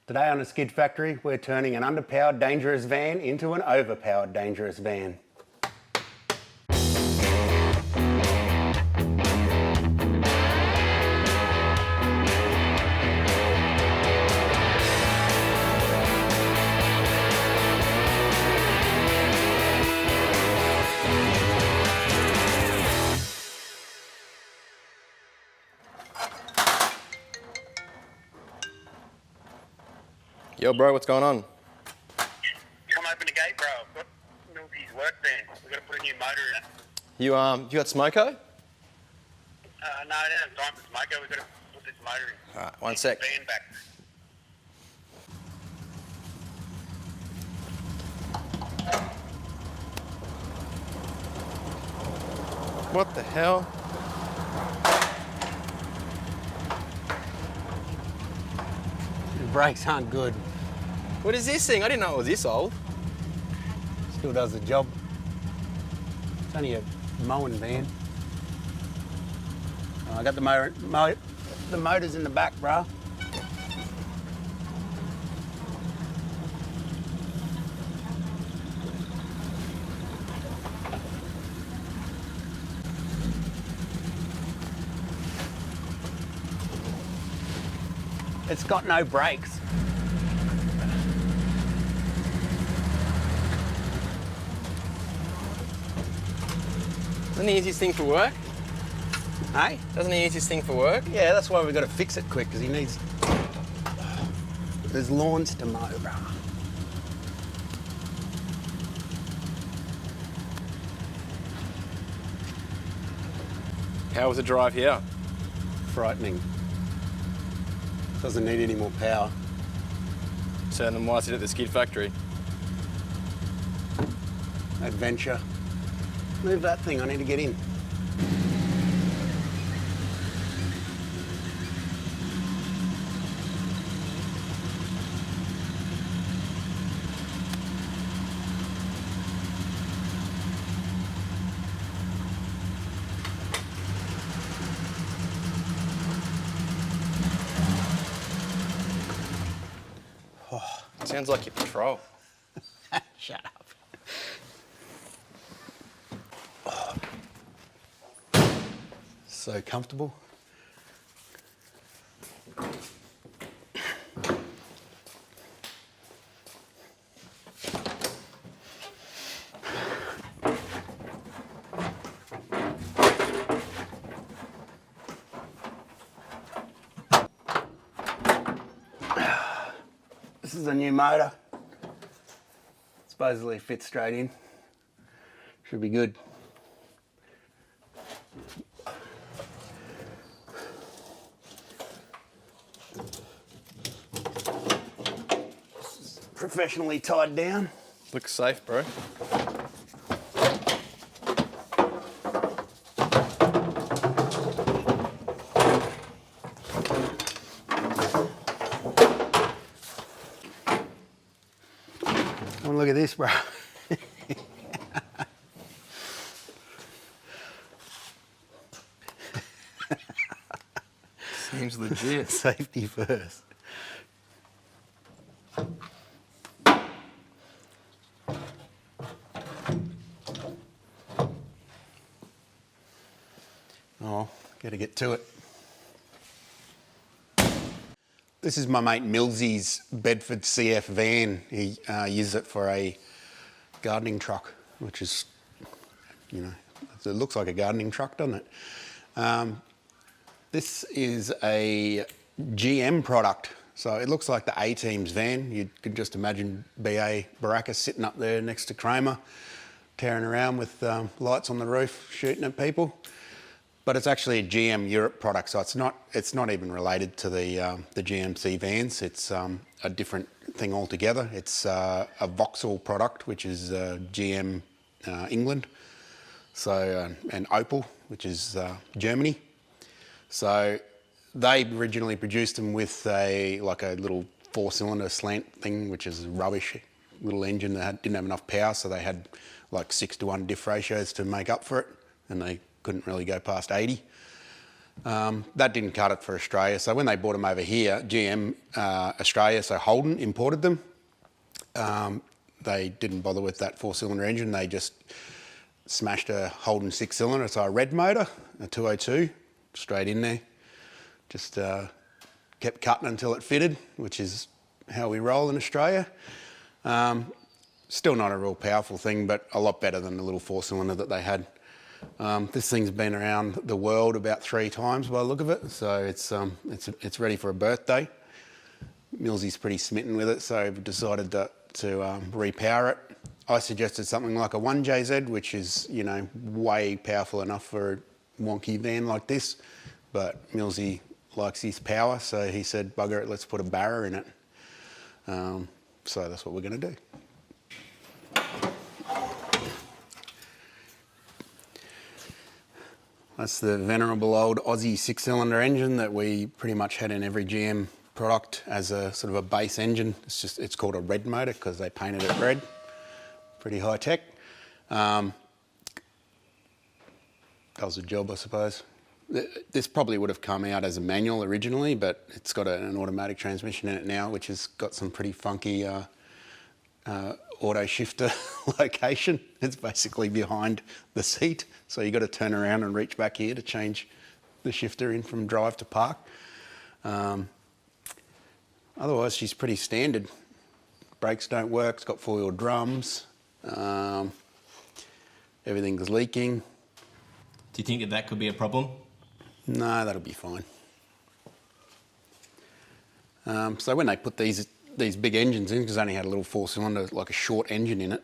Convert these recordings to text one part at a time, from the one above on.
Today on the Skid Factory, we're turning an underpowered dangerous van into an overpowered dangerous van. Yo, bro, what's going on? Come open the gate, bro. I've got Milty's work van. We've got to put a new motor in it. You got smoko? No, I don't have time for smoker. We've got to put this motor in. Alright, one sec. Van back. What the hell? The brakes aren't good. What is this thing? I didn't know it was this old. Still does the job. It's only a mowing van. Oh, I got the motor's in the back, bro. It's got no brakes. Doesn't he use this thing for work? Hey? Doesn't he use this thing for work? Yeah, that's why we've got to fix it quick, because he needs... There's lawns to mow, bro. How was the drive here? Frightening. Doesn't need any more power. So then why is it at the Skid Factory? Adventure. Move that thing, I need to get in. Sounds like your patrol. Shut up. So comfortable. This is a new motor. Supposedly fits straight in. Should be good. Professionally tied down. Looks safe, bro. Oh, look at this, bro. Seems legit. Safety first. Oh, gotta get to it. This is my mate Millsy's Bedford CF van. He uses it for a gardening truck, which is, you know, it looks like a gardening truck, doesn't it? This is a GM product. So it looks like the A-Team's van. You could just imagine BA Barra sitting up there next to Kramer, tearing around with lights on the roof, shooting at people. But it's actually a GM Europe product, so it's not even related to the GMC vans. It's a different thing altogether. It's a Vauxhall product, which is GM England, so and Opel, which is Germany. So they originally produced them with a little 4-cylinder slant thing, which is rubbish. Little engine that didn't have enough power, so they had like 6-to-1 diff ratios to make up for it, and they couldn't really go past 80. That didn't cut it for Australia. So when they brought them over here, GM Australia, so Holden imported them. They didn't bother with that 4-cylinder engine. They just smashed a Holden 6-cylinder, so a red motor, a 202, straight in there. Just kept cutting until it fitted, which is how we roll in Australia. Still not a real powerful thing, but a lot better than the little 4-cylinder that they had. This thing's been around the world about 3 times by the look of it, so it's ready for a birthday. Millsy's pretty smitten with it, so we've decided to repower it. I suggested something like a 1JZ, which is, you know, way powerful enough for a wonky van like this, but Millsy likes his power, so he said, bugger it, let's put a Barra in it. So that's what we're going to do. That's the venerable old Aussie 6-cylinder engine that we pretty much had in every GM product as a sort of a base engine. It's called a red motor because they painted it red. Pretty high tech. That was the job, I suppose. This probably would have come out as a manual originally, but it's got an automatic transmission in it now, which has got some pretty funky auto shifter location. It's basically behind the seat, so you've got to turn around and reach back here to change the shifter in from drive to park. Otherwise, she's pretty standard. Brakes don't work, it's got 4-wheel drums, everything's leaking. Do you think that could be a problem? No, that'll be fine. So when they put these big engines in, because they only had a little 4-cylinder, like a short engine in it,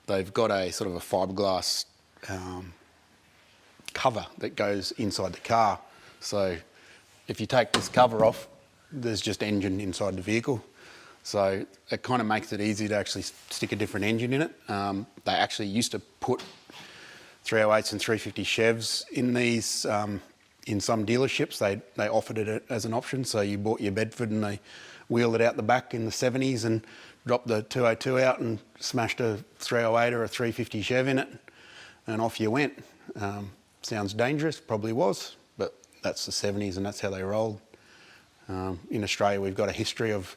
they've got a sort of a fiberglass cover that goes inside the car. So if you take this cover off, there's just engine inside the vehicle. So it kind of makes it easy to actually stick a different engine in it. They actually used to put 308s and 350 Chevs in these, in some dealerships. They offered it as an option. So you bought your Bedford and they wheeled it out the back in the 70s and dropped the 202 out and smashed a 308 or a 350 Chev in it, and off you went. Sounds dangerous, probably was, but that's the 70s and that's how they rolled. In Australia, we've got a history of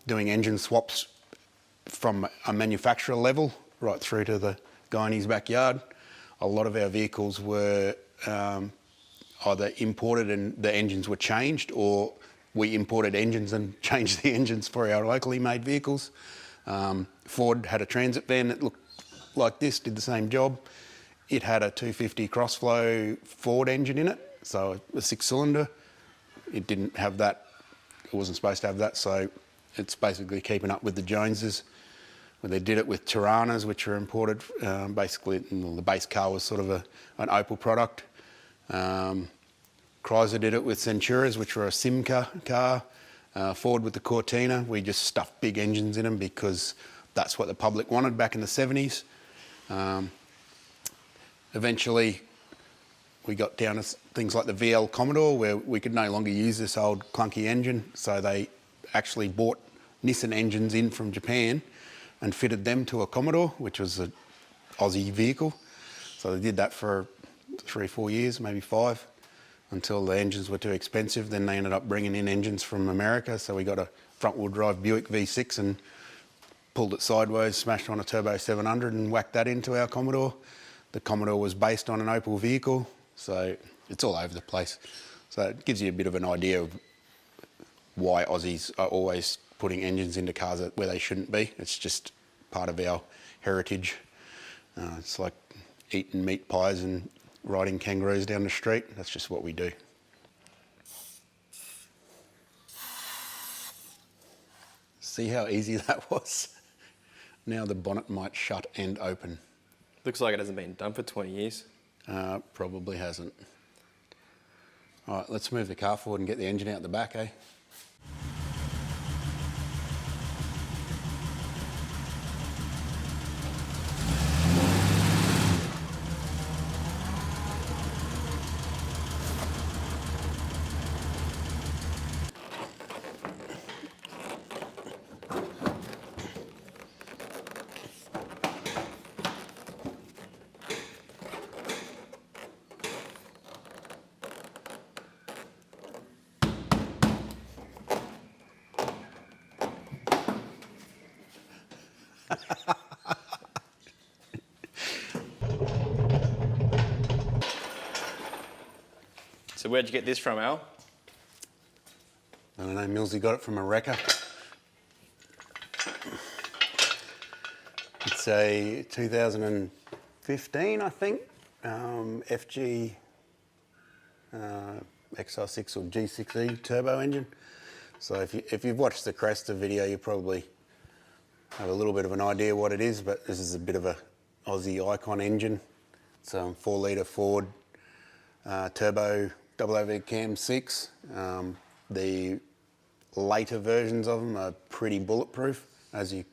doing engine swaps from a manufacturer level right through to the guy in his backyard. A lot of our vehicles were either imported and the engines were changed, or we imported engines and changed the engines for our locally made vehicles. Ford had a transit van that looked like this, did the same job. It had a 250 Crossflow Ford engine in it, so a 6-cylinder. It didn't have that, it wasn't supposed to have that, so it's basically keeping up with the Joneses. When they did it with Tiranas, which were imported, basically the base car was sort of an Opel product. Chrysler did it with Centuras, which were a Simca car. Ford with the Cortina, we just stuffed big engines in them because that's what the public wanted back in the 70s. Eventually, we got down to things like the VL Commodore, where we could no longer use this old clunky engine, so they actually bought Nissan engines in from Japan and fitted them to a Commodore, which was an Aussie vehicle. So they did that for 3 or 4 years, maybe 5, until the engines were too expensive. Then they ended up bringing in engines from America, so we got a front-wheel drive Buick V6 and pulled it sideways, smashed on a Turbo 700 and whacked that into our Commodore. The Commodore was based on an Opel vehicle, so it's all over the place. So it gives you a bit of an idea of why Aussies are always putting engines into cars where they shouldn't be. It's just part of our heritage. It's like eating meat pies and riding kangaroos down the street. That's just what we do. See how easy that was? Now the bonnet might shut and open. Looks like it hasn't been done for 20 years. Probably hasn't. All right, let's move the car forward and get the engine out the back, eh? So where'd you get this from, Al? I don't know, Millsy got it from a wrecker. It's a 2015, I think, FG XR6 or G6E turbo engine. So if you've watched the Cresta video, you probably have a little bit of an idea what it is, but this is a bit of a Aussie icon engine. It's a 4 litre Ford turbo OOV cam 6. The later versions of them are pretty bulletproof, as you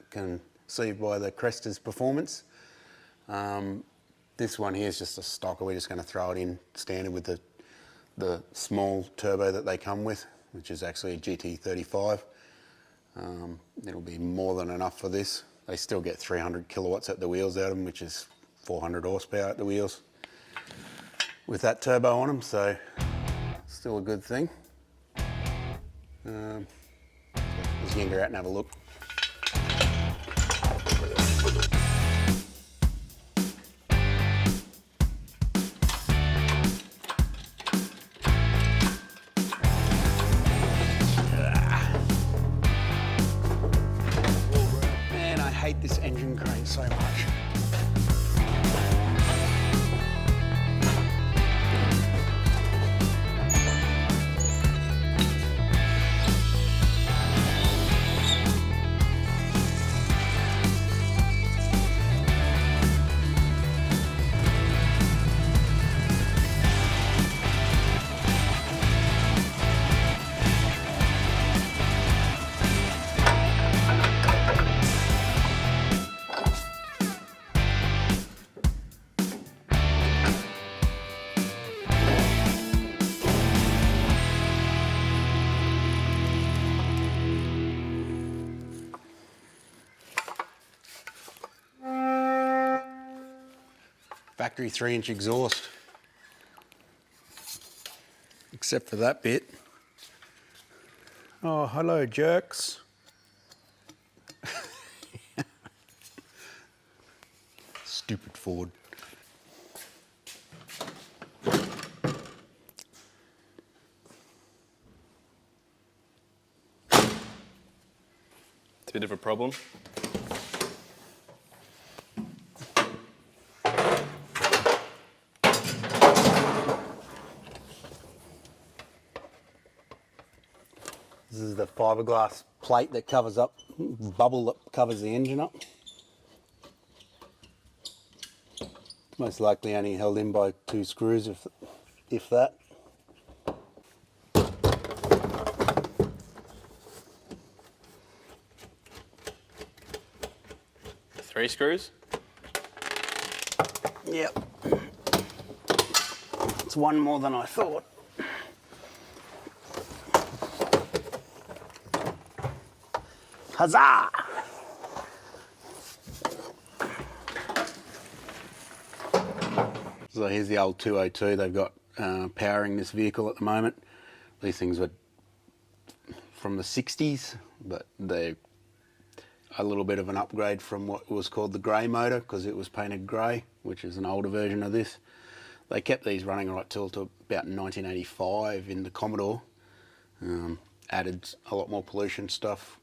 can see by the Cresta's performance. This one here is just a stocker. We're just going to throw it in standard with the small turbo that they come with, which is actually a GT35. It'll be more than enough for this. They still get 300 kilowatts at the wheels out of them, which is 400 horsepower at the wheels with that turbo on them, so still a good thing. Let's yank her out and have a look. Man, I hate this engine crane so much. Factory 3-inch exhaust, except for that bit. Oh, hello, jerks. Stupid Ford. It's a bit of a problem. This is the fiberglass plate that covers up, bubble that covers the engine up. Most likely only held in by 2 screws, if that. 3 screws? Yep. It's one more than I thought. Huzzah! So here's the old 202 they've got powering this vehicle at the moment. These things were from the 60s, but they're a little bit of an upgrade from what was called the grey motor, because it was painted grey, which is an older version of this. They kept these running right till to about 1985 in the Commodore. Added a lot more pollution stuff,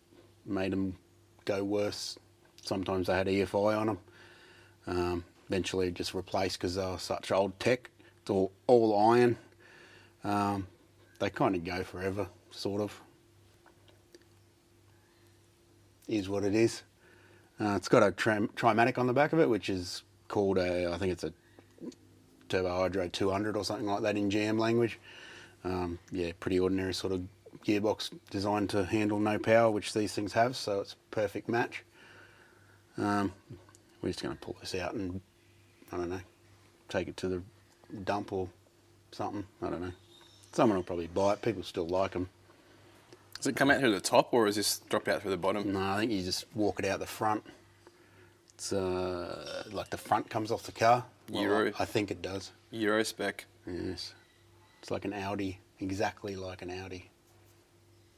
made them go worse. Sometimes they had EFI on them. Eventually just replaced because they were such old tech. It's all iron. They kind of go forever, sort of. Is what it is. It's got a Trimatic on the back of it, which is called I think it's a Turbo Hydro 200 or something like that in GM language. Yeah, pretty ordinary sort of gearbox designed to handle no power, which these things have, so it's a perfect match. We're just going to pull this out and, I don't know, take it to the dump or something. I don't know. Someone will probably buy it. People still like them. Does it come out through the top, or is this drop out through the bottom? No, I think you just walk it out the front. It's like the front comes off the car. Euro. I think it does. Euro spec. Yes. It's like an Audi, exactly like an Audi.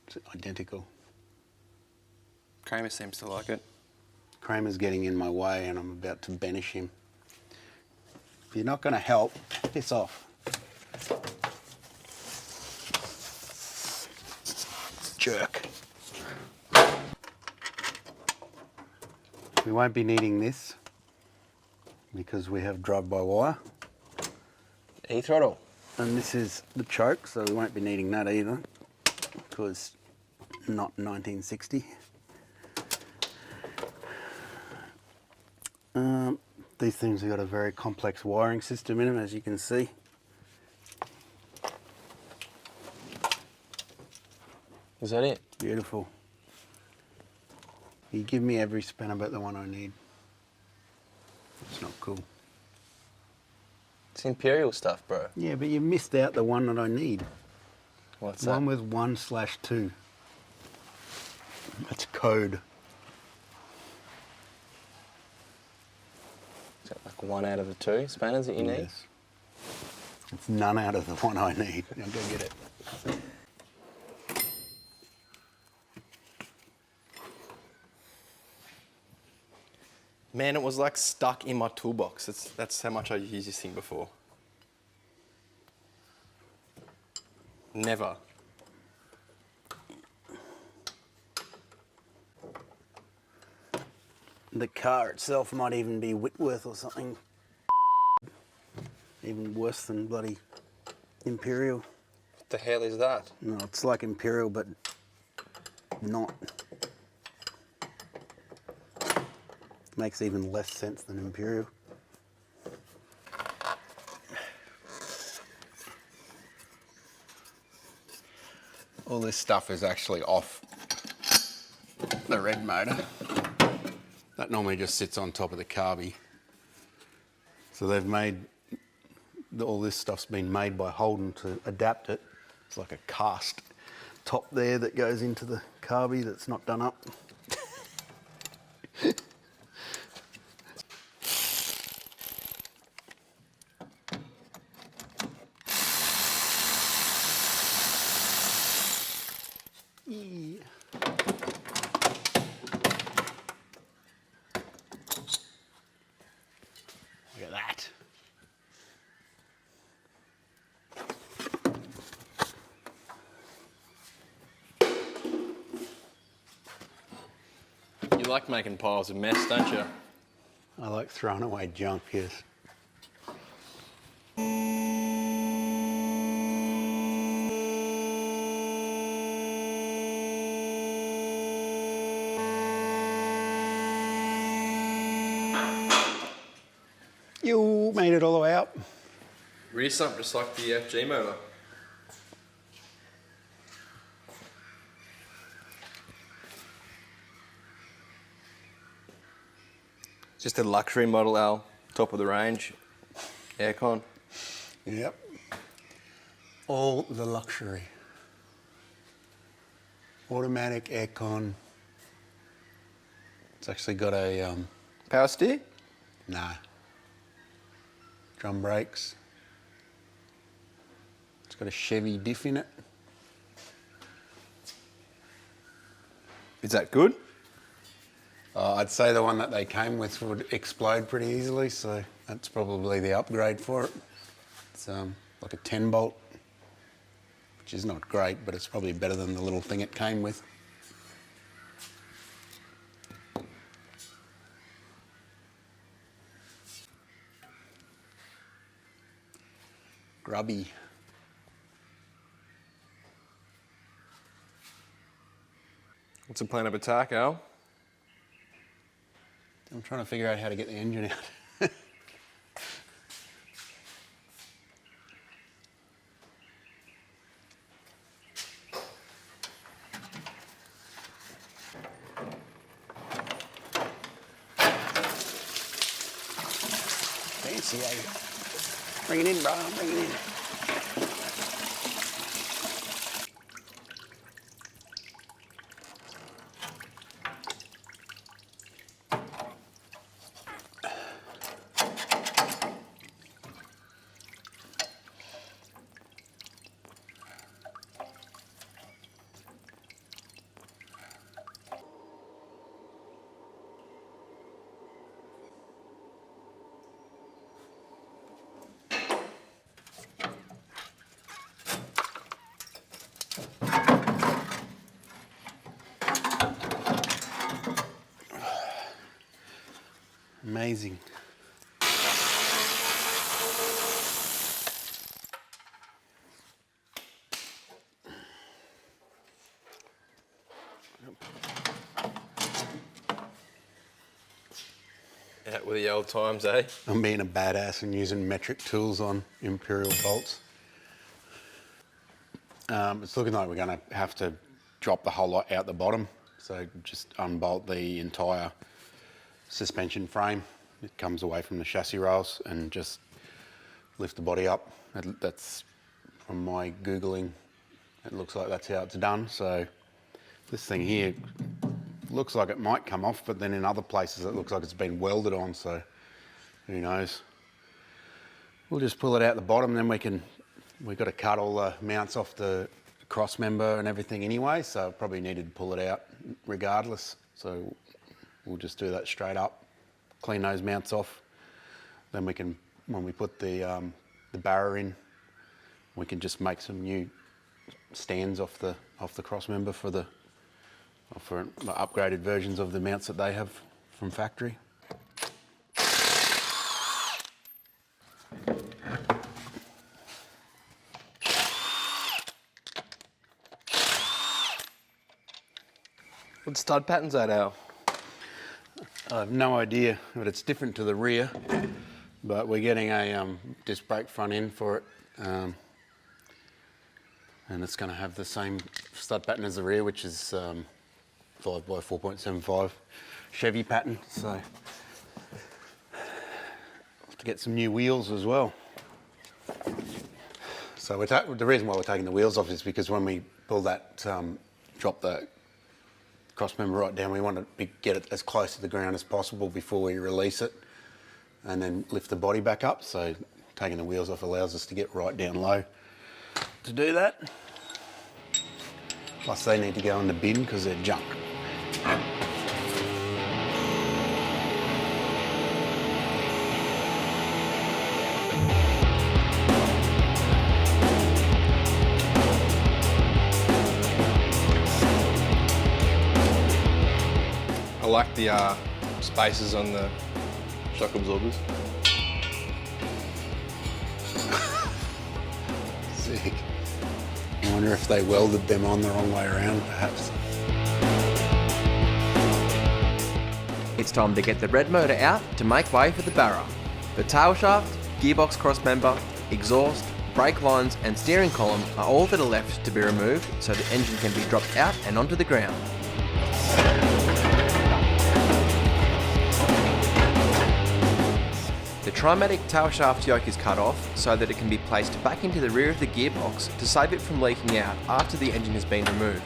It's identical. Kramer seems to like it. Kramer's getting in my way and I'm about to banish him. If you're not going to help, piss off. Jerk. We won't be needing this because we have drive-by-wire. E-throttle. And this is the choke, so we won't be needing that either because not 1960. These things have got a very complex wiring system in them, as you can see. Is that it? Beautiful. You give me every spanner but the one I need. It's not cool. It's Imperial stuff, bro. Yeah, but you missed out the one that I need. What's One that? with 1/2. That's code. Is that like 1 out of the 2 spanners that you need? Yes. It's none out of the one I need. Now go get it. Man, it was like stuck in my toolbox. That's how much I used this thing before. Never. The car itself might even be Whitworth or something. Even worse than bloody Imperial. What the hell is that? No, it's like Imperial, but not. Makes even less sense than Imperial. All this stuff is actually off the red motor. That normally just sits on top of the carby. So they've made, all this stuff's been made by Holden to adapt it. It's like a cast top there that goes into the carby that's not done up. Look at that. You like making piles of mess, don't you? I like throwing away junk, yes. You made it all the way up. Rear sump just like the FG motor. Just a luxury Model L, top of the range, aircon. Yep. All the luxury. Automatic aircon. It's actually got a, Power steer? nah. Drum brakes. It's got a Chevy diff in it. Is that good? I'd say the one that they came with would explode pretty easily, so that's probably the upgrade for it. It's like a 10 bolt, which is not great, but it's probably better than the little thing it came with. Grubby. What's the plan of attack, Al? I'm trying to figure out how to get the engine out. Fancy, eh? Bring it in, bro. Bring it in. Amazing. Out with the old times, eh? I'm being a badass and using metric tools on Imperial bolts. It's looking like we're going to have to drop the whole lot out the bottom. So just unbolt the entire suspension frame. It comes away from the chassis rails and just lift the body up. That's from my Googling. It looks like that's how it's done. So this thing here looks like it might come off, but then in other places it looks like it's been welded on, so who knows. We'll just pull it out the bottom, then we've got to cut all the mounts off the cross member and everything anyway, so probably needed to pull it out regardless. So we'll just do that straight up, clean those mounts off. Then we can, when we put the Barra in, we can just make some new stands off the cross member for the upgraded versions of the mounts that they have from factory. What stud pattern's that, Al? I have no idea, but it's different to the rear. But we're getting a disc brake front end for it. And it's going to have the same stud pattern as the rear, which is 5x4.75 Chevy pattern. So I'll have to get some new wheels as well. So the reason why we're taking the wheels off is because when we pull that, drop the cross member right down, we want to get it as close to the ground as possible before we release it and then lift the body back up. So taking the wheels off allows us to get right down low to do that. Plus they need to go in the bin because they're junk. I like the spaces on the shock absorbers. Sick. I wonder if they welded them on the wrong way around, perhaps. It's time to get the red motor out to make way for the Barra. The tail shaft, gearbox cross member, exhaust, brake lines and steering column are all that are left to be removed so the engine can be dropped out and onto the ground. The Trimatic tail shaft yoke is cut off so that it can be placed back into the rear of the gearbox to save it from leaking out after the engine has been removed.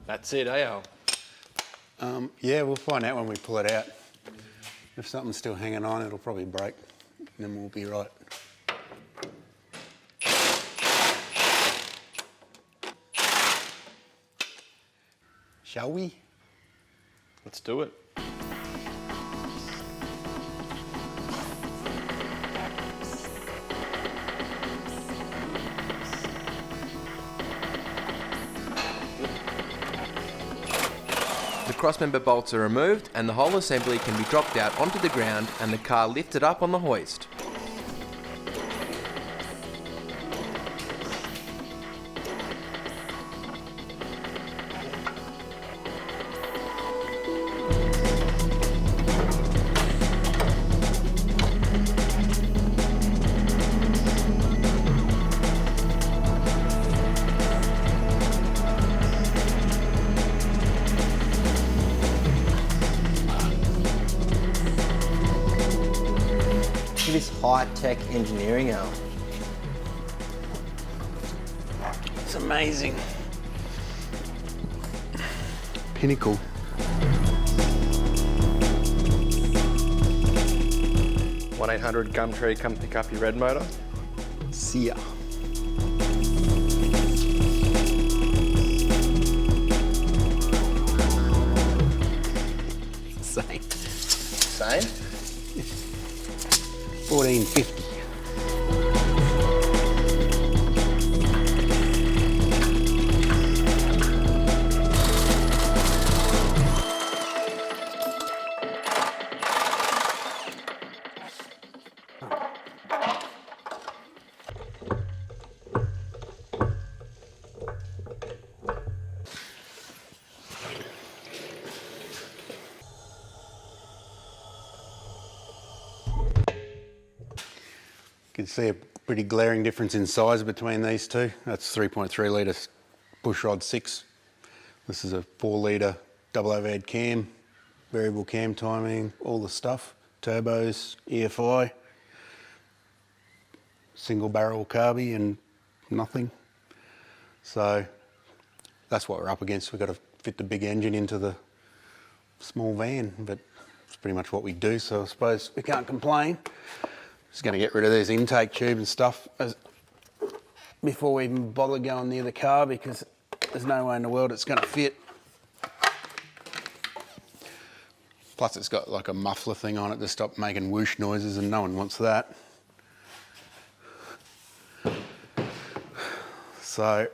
That's it, eh, Al? Yeah, we'll find out when we pull it out. If something's still hanging on, it'll probably break, and then we'll be right. Shall we? Let's do it. The crossmember bolts are removed and the whole assembly can be dropped out onto the ground and the car lifted up on the hoist. This high-tech engineering, Al. It's amazing. Pinnacle. One 800 Gumtree, come pick up your red motor. See ya. Same. Same? 14 1950. You can see a pretty glaring difference in size between these two. That's 3.3 litre pushrod 6. This is a 4 litre double overhead cam, variable cam timing, all the stuff, turbos, EFI, single barrel carby and nothing. So that's what we're up against. We've got to fit the big engine into the small van, but it's pretty much what we do, so I suppose we can't complain. Just going to get rid of these intake tube and stuff before we even bother going near the car, because there's no way in the world it's going to fit. Plus it's got like a muffler thing on it to stop making whoosh noises, and no one wants that. So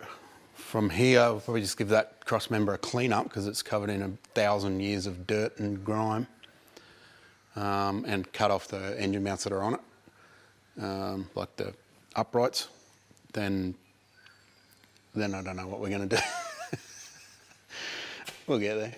from here, I'll probably just give that cross member a clean up because it's covered in 1,000 years of dirt and grime, and cut off the engine mounts that are on it. Like the uprights, then I don't know what we're going to do. We'll get there.